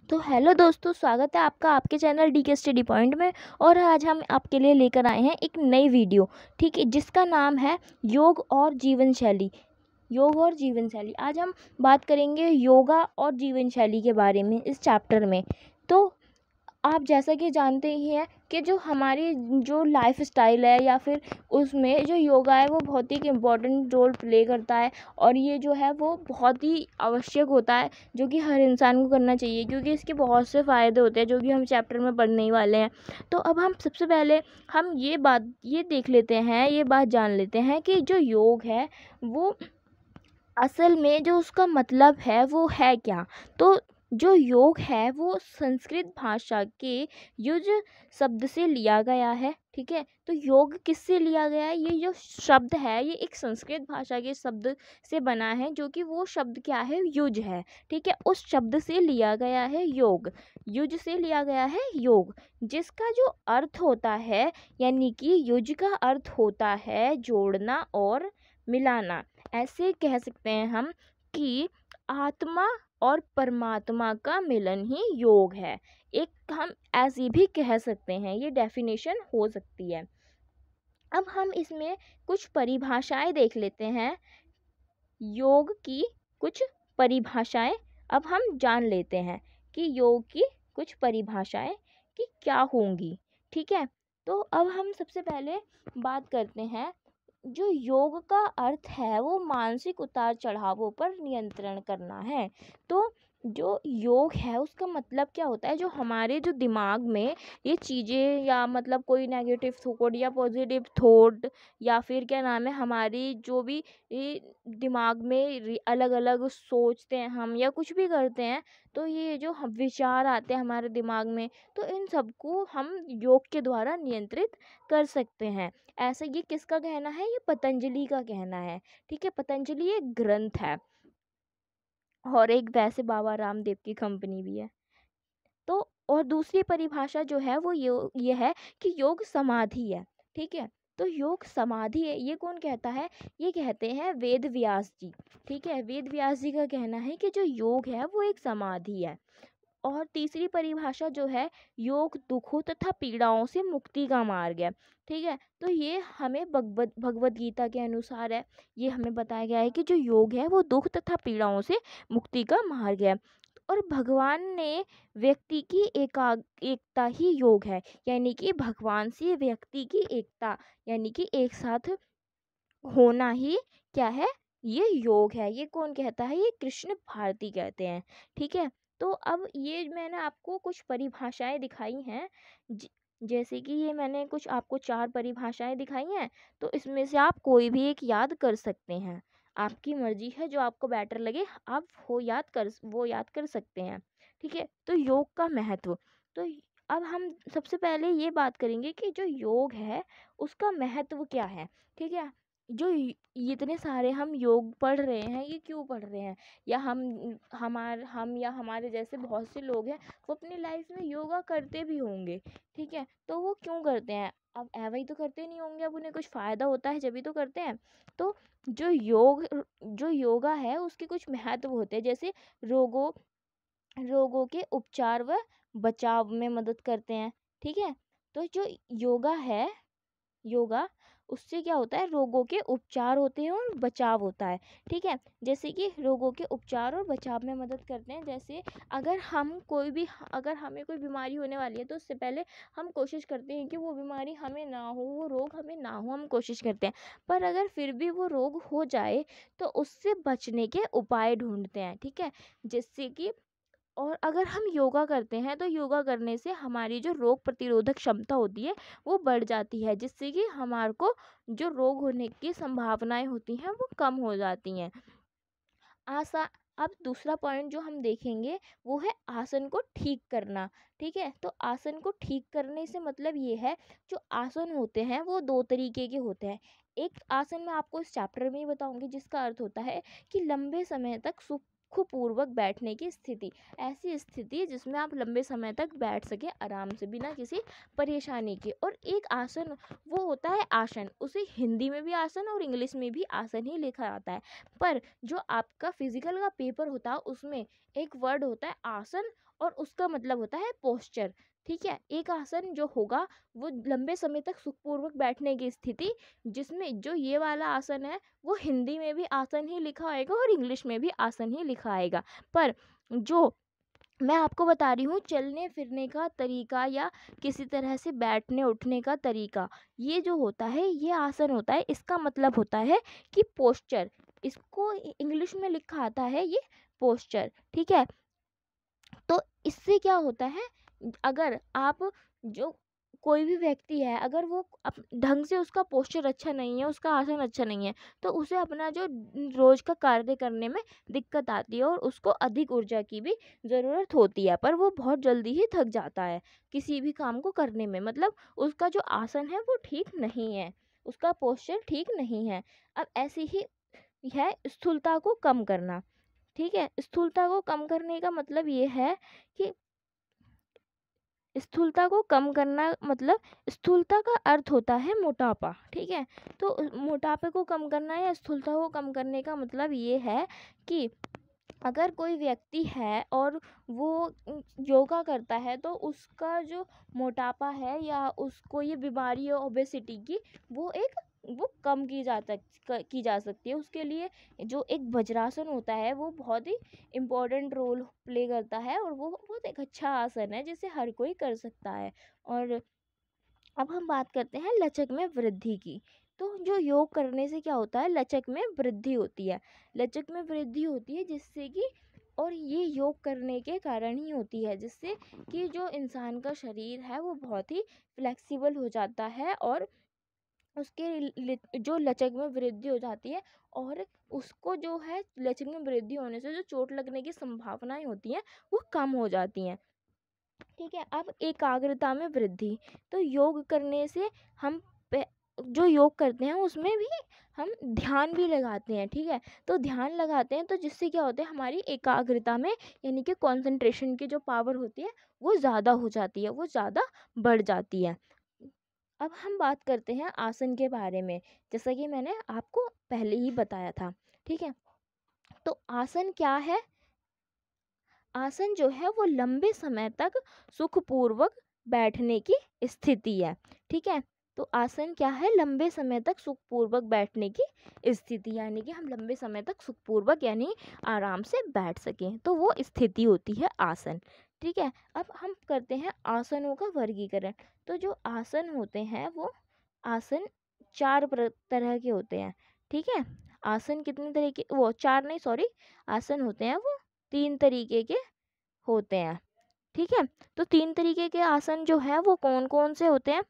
तो हेलो दोस्तों, स्वागत है आपका आपके चैनल डी के स्टडी पॉइंट में। और आज हम आपके लिए लेकर आए हैं एक नई वीडियो, ठीक है, जिसका नाम है योग और जीवन शैली। योग और जीवन शैली, आज हम बात करेंगे योगा और जीवन शैली के बारे में इस चैप्टर में। तो आप जैसा कि जानते ही हैं कि जो हमारी जो लाइफ स्टाइल है या फिर उसमें जो योगा है वो बहुत ही इम्पोर्टेंट रोल प्ले करता है। और ये जो है वो बहुत ही आवश्यक होता है, जो कि हर इंसान को करना चाहिए, क्योंकि इसके बहुत से फ़ायदे होते हैं जो कि हम चैप्टर में पढ़ने ही वाले हैं। तो अब हम सबसे पहले हम ये देख लेते हैं, ये बात जान लेते हैं कि जो योग है वो असल में जो उसका मतलब है वो है क्या। तो जो योग है वो संस्कृत भाषा के युज शब्द से लिया गया है, ठीक है। तो योग किससे लिया गया है? ये जो शब्द है ये एक संस्कृत भाषा के शब्द से बना है, जो कि वो शब्द क्या है? युज है, ठीक है। उस शब्द से लिया गया है योग, युज से लिया गया है योग, जिसका जो अर्थ होता है, यानी कि युज का अर्थ होता है जोड़ना और मिलाना। ऐसे कह सकते हैं हम कि आत्मा और परमात्मा का मिलन ही योग है। एक हम ऐसी भी कह सकते हैं, ये डेफिनेशन हो सकती है। अब हम इसमें कुछ परिभाषाएं देख लेते हैं, योग की कुछ परिभाषाएं अब हम जान लेते हैं कि योग की कुछ परिभाषाएं कि क्या होंगी, ठीक है। तो अब हम सबसे पहले बात करते हैं, जो योग का अर्थ है वो मानसिक उतार चढ़ावों पर नियंत्रण करना है। तो जो योग है उसका मतलब क्या होता है? जो हमारे जो दिमाग में ये चीज़ें या मतलब कोई नेगेटिव थॉट या पॉजिटिव थॉट या फिर क्या नाम है, हमारी जो भी ये दिमाग में अलग अलग सोचते हैं हम या कुछ भी करते हैं, तो ये जो हम विचार आते हैं हमारे दिमाग में, तो इन सबको हम योग के द्वारा नियंत्रित कर सकते हैं। ऐसा ये किसका कहना है? ये पतंजलि का कहना है, ठीक है। पतंजलि एक ग्रंथ है और एक वैसे बाबा रामदेव की कंपनी भी है। तो और दूसरी परिभाषा जो है वो ये है कि योग समाधि है, ठीक है। तो योग समाधि है, ये कौन कहता है? ये कहते हैं वेद व्यास जी, ठीक है। वेद व्यास जी का कहना है कि जो योग है वो एक समाधि है। और तीसरी परिभाषा जो है, योग दुखों तथा पीड़ाओं से मुक्ति का मार्ग है, ठीक है। तो ये हमें भगवत गीता के अनुसार है, ये हमें बताया गया है कि जो योग है वो दुख तथा पीड़ाओं से मुक्ति का मार्ग है। और भगवान ने व्यक्ति की एकता ही योग है, यानी कि भगवान से व्यक्ति की एकता, यानी कि एक साथ होना ही क्या है? ये योग है। ये कौन कहता है? ये कृष्ण भारती कहते हैं, ठीक है। तो अब ये मैंने आपको कुछ परिभाषाएं दिखाई हैं, जैसे कि ये मैंने कुछ आपको 4 परिभाषाएं दिखाई हैं। तो इसमें से आप कोई भी एक याद कर सकते हैं, आपकी मर्जी है, जो आपको बेटर लगे आप वो याद कर सकते हैं, ठीक है। तो योग का महत्व, तो अब हम सबसे पहले ये बात करेंगे कि जो योग है उसका महत्व क्या है, ठीक है। ये इतने सारे हम योग पढ़ रहे हैं, ये क्यों पढ़ रहे हैं? या हम या हमारे जैसे बहुत से लोग हैं, वो अपनी लाइफ में योगा करते भी होंगे, ठीक है। तो वो क्यों करते हैं? अब ऐवे ही तो करते नहीं होंगे, अब उन्हें कुछ फ़ायदा होता है जभी तो करते हैं। तो जो योगा है उसके कुछ महत्व होते हैं, जैसे रोगों रोगों के उपचार व बचाव में मदद करते हैं, ठीक है। तो जो योगा उससे क्या होता है? रोगों के उपचार होते हैं और बचाव होता है, ठीक है। जैसे कि रोगों के उपचार और बचाव में मदद करते हैं, जैसे अगर हमें कोई बीमारी होने वाली है तो उससे पहले हम कोशिश करते हैं कि वो बीमारी हमें ना हो, वो रोग हमें ना हो, हम कोशिश करते हैं। पर अगर फिर भी वो रोग हो जाए तो उससे बचने के उपाय ढूंढते हैं, ठीक है। जिससे कि और अगर हम योगा करते हैं तो योगा करने से हमारी जो रोग प्रतिरोधक क्षमता होती है वो बढ़ जाती है, जिससे कि हमारे को जो रोग होने की संभावनाएं होती हैं वो कम हो जाती हैं। आसा अब दूसरा पॉइंट जो हम देखेंगे वो है आसन को ठीक करना, ठीक है। तो आसन को ठीक करने से मतलब ये है, जो आसन होते हैं वो 2 तरीके के होते हैं। एक आसन मैं आपको इस चैप्टर में ही बताऊंगी, जिसका अर्थ होता है कि लंबे समय तक सुखपूर्वक बैठने की स्थिति, ऐसी स्थिति जिसमें आप लंबे समय तक बैठ सके आराम से बिना किसी परेशानी के। और एक आसन वो होता है आसन, उसे हिंदी में भी आसन और इंग्लिश में भी आसन ही लिखा जाता है। पर जो आपका फिजिकल का पेपर होता है उसमें एक वर्ड होता है आसन और उसका मतलब होता है पोस्चर। ठीक है, एक आसन जो होगा वो लंबे समय तक सुखपूर्वक बैठने की स्थिति, जिसमें जो ये वाला आसन है वो हिंदी में भी आसन ही लिखा आएगा और इंग्लिश में भी आसन ही लिखा आएगा। पर जो मैं आपको बता रही हूँ चलने फिरने का तरीका या किसी तरह से बैठने उठने का तरीका, ये जो होता है ये आसन होता है, इसका मतलब होता है कि पोस्चर। इसको इंग्लिश में लिखा आता है ये पोस्चर। ठीक है, तो इससे क्या होता है, अगर आप जो कोई भी व्यक्ति है अगर वो ढंग से उसका पोस्चर अच्छा नहीं है, उसका आसन अच्छा नहीं है, तो उसे अपना जो रोज का कार्य करने में दिक्कत आती है और उसको अधिक ऊर्जा की भी ज़रूरत होती है, पर वो बहुत जल्दी ही थक जाता है किसी भी काम को करने में। मतलब उसका जो आसन है वो ठीक नहीं है, उसका पोस्चर ठीक नहीं है। अब ऐसी ही है स्थूलता को कम करना। ठीक है, स्थूलता को कम करने का मतलब ये है कि स्थूलता को कम करना मतलब स्थूलता का अर्थ होता है मोटापा। ठीक है, तो मोटापे को कम करना या स्थूलता को कम करने का मतलब ये है कि अगर कोई व्यक्ति है और वो योगा करता है तो उसका जो मोटापा है या उसको ये बीमारी है ओबेसिटी की, वो कम की जा सकती है। उसके लिए जो एक वज्रासन होता है वो बहुत ही इम्पोर्टेंट रोल प्ले करता है और वो बहुत एक अच्छा आसन है जिसे हर कोई कर सकता है। और अब हम बात करते हैं लचक में वृद्धि की। तो जो योग करने से क्या होता है, लचक में वृद्धि होती है। लचक में वृद्धि होती है जिससे कि, और ये योग करने के कारण ही होती है, जिससे कि जो इंसान का शरीर है वो बहुत ही फ्लेक्सिबल हो जाता है और जो लचक में वृद्धि हो जाती है, और उसको जो है लचक में वृद्धि होने से जो चोट लगने की संभावनाएं होती हैं वो कम हो जाती हैं। ठीक है, अब एकाग्रता में वृद्धि। तो योग करने से हम जो योग करते हैं उसमें भी हम ध्यान भी लगाते हैं। ठीक है, तो ध्यान लगाते हैं तो जिससे क्या होता है, हमारी एकाग्रता में यानी कि कंसंट्रेशन की जो पावर होती है वो ज़्यादा हो जाती है, वो ज़्यादा बढ़ जाती है। अब हम बात करते हैं आसन के बारे में, जैसा कि मैंने आपको पहले ही बताया था। ठीक है, तो आसन क्या है, आसन जो है वो लंबे समय तक सुखपूर्वक बैठने की स्थिति है। ठीक है, तो आसन क्या है, लंबे समय तक सुखपूर्वक बैठने की स्थिति, यानी कि हम लंबे समय तक सुखपूर्वक यानी आराम से बैठ सकें, तो वो स्थिति होती है आसन। ठीक है, अब हम करते हैं आसनों का वर्गीकरण। तो जो आसन होते हैं वो आसन तरह के होते हैं। ठीक है, आसन कितने तरह के, वो चार नहीं, सॉरी, आसन होते हैं वो 3 तरीके के होते हैं। ठीक है, तो 3 तरीके के आसन जो है वो कौन कौन से होते हैं,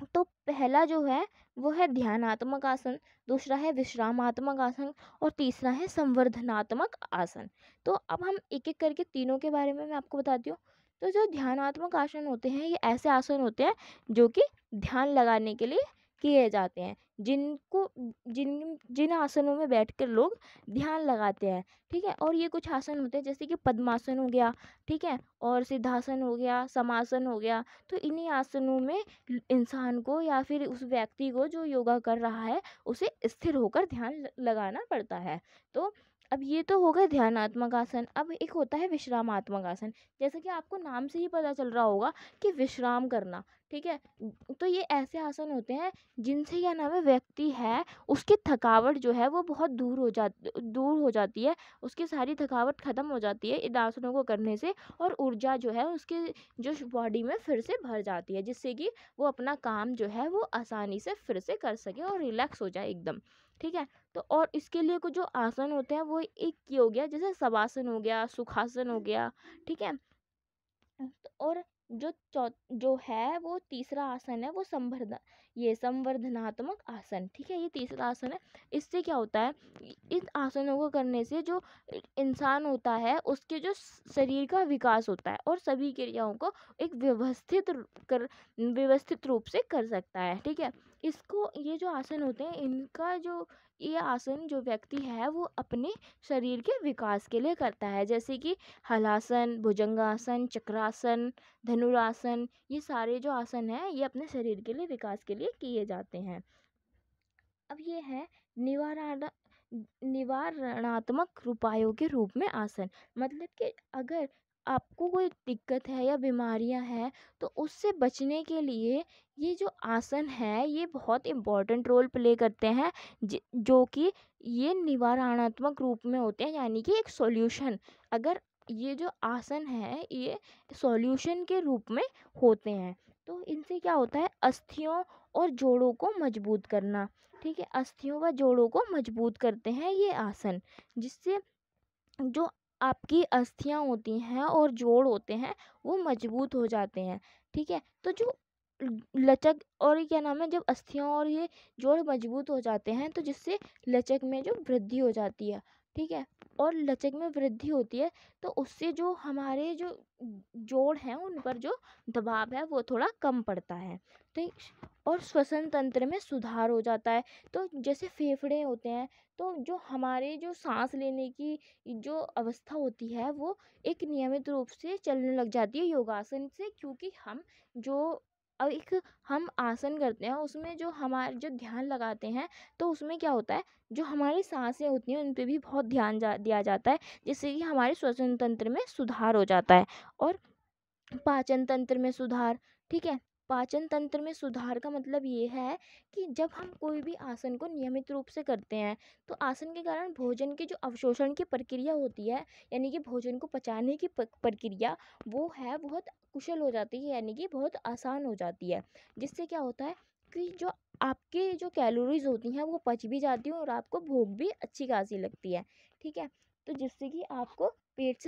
तो पहला जो है वो है ध्यानात्मक आसन, दूसरा है विश्रामात्मक आसन और तीसरा है संवर्धनात्मक आसन। तो अब हम एक एक करके तीनों के बारे में मैं आपको बताती हूँ। तो जो ध्यानात्मक आसन होते हैं ये ऐसे आसन होते हैं जो कि ध्यान लगाने के लिए किए जाते हैं, जिनको जिन जिन आसनों में बैठकर लोग ध्यान लगाते हैं। ठीक है, और ये कुछ आसन होते हैं जैसे कि पद्मासन हो गया, ठीक है, और सिद्धासन हो गया, समासन हो गया। तो इन्हीं आसनों में इंसान को या फिर उस व्यक्ति को जो योगा कर रहा है उसे स्थिर होकर ध्यान लगाना पड़ता है। तो अब ये तो हो गए ध्यानात्मक आसन। अब एक होता है विश्रामात्मक आसन, जैसे कि आपको नाम से ही पता चल रहा होगा कि विश्राम करना। ठीक है, तो ये ऐसे आसन होते हैं जिनसे क्या नाम है, व्यक्ति है उसकी थकावट जो है वो बहुत दूर हो जाती है, उसकी सारी थकावट खत्म हो जाती है इन आसनों को करने से, और ऊर्जा जो है उसके जो बॉडी में फिर से भर जाती है, जिससे कि वो अपना काम जो है वो आसानी से फिर से कर सके और रिलैक्स हो जाए एकदम। ठीक है, तो और इसके लिए कुछ जो आसन होते हैं वो एक ये हो गया, जैसे शवासन हो गया, सुखासन हो गया। ठीक है, और जो है वो तीसरा आसन है वो संवर्धनात्मक आसन। ठीक है, ये तीसरा आसन है। इससे क्या होता है, इन आसनों को करने से जो इंसान होता है उसके जो शरीर का विकास होता है और सभी क्रियाओं को एक व्यवस्थित रूप से कर सकता है। ठीक है, इसको ये जो आसन होते हैं इनका जो ये आसन जो व्यक्ति है वो अपने शरीर के विकास के लिए करता है, जैसे कि हलासन, भुजंगासन, चक्रासन, धनुरासन, ये सारे जो आसन हैं ये अपने शरीर के लिए विकास के लिए किए जाते हैं। अब ये है निवारण निवारणात्मक उपायों के रूप में आसन। मतलब कि अगर आपको कोई दिक्कत है या बीमारियां हैं तो उससे बचने के लिए ये जो आसन है ये बहुत इम्पोर्टेंट रोल प्ले करते हैं, जो कि ये निवारणात्मक रूप में होते हैं, यानी कि एक सॉल्यूशन। अगर ये जो आसन है ये सॉल्यूशन के रूप में होते हैं, तो इनसे क्या होता है, अस्थियों और जोड़ों को मजबूत करना। ठीक है, अस्थियों व जोड़ों को मजबूत करते हैं ये आसन, जिससे जो आपकी अस्थियां होती हैं और जोड़ होते हैं वो मजबूत हो जाते हैं। ठीक है, तो जो लचक और ये क्या नाम है, जब अस्थियां और ये जोड़ मजबूत हो जाते हैं तो जिससे लचक में जो वृद्धि हो जाती है। ठीक है, और लचक में वृद्धि होती है तो उससे जो हमारे जो जोड़ हैं उन पर जो दबाव है वो थोड़ा कम पड़ता है। तो और श्वसन तंत्र में सुधार हो जाता है। तो जैसे फेफड़े होते हैं, तो जो हमारे जो सांस लेने की जो अवस्था होती है वो एक नियमित रूप से चलने लग जाती है योगासन से, क्योंकि हम जो एक हम आसन करते हैं उसमें जो हमारे जो ध्यान लगाते हैं तो उसमें क्या होता है, जो हमारी सांसें होती हैं उन पे भी बहुत ध्यान दिया जाता है, जिससे कि हमारे श्वसन तंत्र में सुधार हो जाता है। और पाचन तंत्र में सुधार। ठीक है, पाचन तंत्र में सुधार का मतलब ये है कि जब हम कोई भी आसन को नियमित रूप से करते हैं तो आसन के कारण भोजन की जो अवशोषण की प्रक्रिया होती है, यानी कि भोजन को पचाने की प्रक्रिया, वो है बहुत कुशल हो जाती है, यानी कि बहुत आसान हो जाती है। जिससे क्या होता है कि जो आपके जो कैलोरीज होती हैं वो पच भी जाती हैं और आपको भूख भी अच्छी खासी लगती है। ठीक है, तो जिससे कि आपको पेट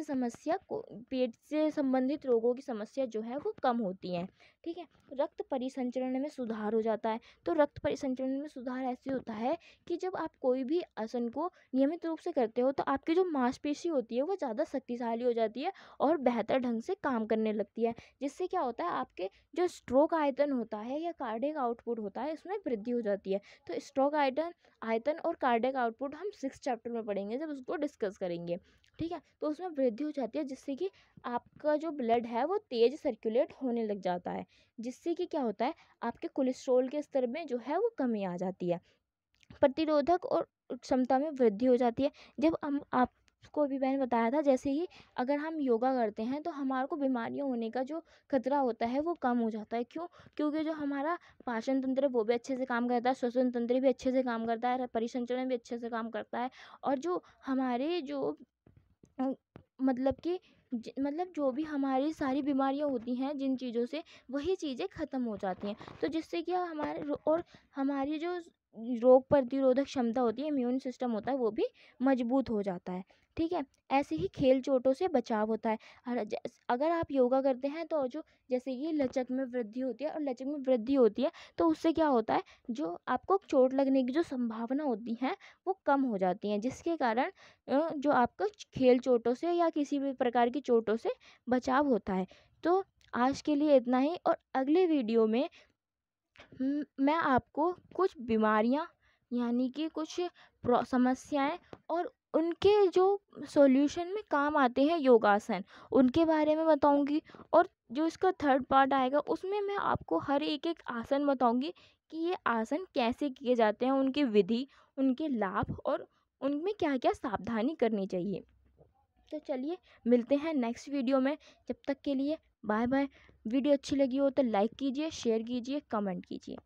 से संबंधित रोगों की समस्या जो है वो कम होती है। ठीक है, रक्त परिसंचरण में सुधार हो जाता है। तो रक्त परिसंचरण में सुधार ऐसे होता है कि जब आप कोई भी आसन को नियमित रूप से करते हो तो आपकी जो मांसपेशी होती है वो ज़्यादा शक्तिशाली हो जाती है और बेहतर ढंग से काम करने लगती है। जिससे क्या होता है, आपके जो स्ट्रोक आयतन होता है या कार्डियक आउटपुट होता है इसमें वृद्धि हो जाती है। तो स्ट्रोक आयतन आयतन और कार्डियक आउटपुट हम 6 चैप्टर में पढ़ेंगे जब उसको डिस्कस करेंगे। ठीक है, तो उसमें वृद्धि हो जाती है जिससे कि आपका जो ब्लड है वो तेज सर्कुलेट होने लग जाता है, जिससे कि क्या होता है, आपके कोलेस्ट्रॉल के स्तर में जो है वो कमी आ जाती है। प्रतिरोधक और क्षमता में वृद्धि हो जाती है। जब हम आपको अभी मैंने बताया था, जैसे ही अगर हम योगा करते हैं तो हमारे को बीमारियां होने का जो खतरा होता है वो कम हो जाता है। क्यों? क्योंकि जो हमारा पाचन तंत्र है वो भी अच्छे से काम करता है, श्वसन तंत्र भी अच्छे से काम करता है, परिसंचरण भी अच्छे से काम करता है। और जो हमारे जो अ, मतलब कि मतलब जो भी हमारी सारी बीमारियां होती हैं जिन चीज़ों से, वही चीज़ें ख़त्म हो जाती हैं। तो जिससे क्या हमारे और हमारी जो रोग प्रतिरोधक क्षमता होती है, इम्यून सिस्टम होता है, वो भी मजबूत हो जाता है। ठीक है, ऐसे ही खेल चोटों से बचाव होता है। अगर आप योगा करते हैं तो जो जैसे कि लचक में वृद्धि होती है, और लचक में वृद्धि होती है तो उससे क्या होता है, जो आपको चोट लगने की जो संभावना होती है वो कम हो जाती हैं, जिसके कारण जो आपका खेल चोटों से या किसी भी प्रकार की चोटों से बचाव होता है। तो आज के लिए इतना ही, और अगले वीडियो में मैं आपको कुछ बीमारियां, यानी कि कुछ समस्याएं और उनके जो सॉल्यूशन में काम आते हैं योगासन, उनके बारे में बताऊंगी। और जो इसका थर्ड पार्ट आएगा उसमें मैं आपको हर एक एक आसन बताऊंगी कि ये आसन कैसे किए जाते हैं, उनकी विधि, उनके लाभ और उनमें क्या क्या सावधानी करनी चाहिए। तो चलिए मिलते हैं नेक्स्ट वीडियो में, जब तक के लिए बाय बाय। वीडियो अच्छी लगी हो तो लाइक कीजिए, शेयर कीजिए, कमेंट कीजिए।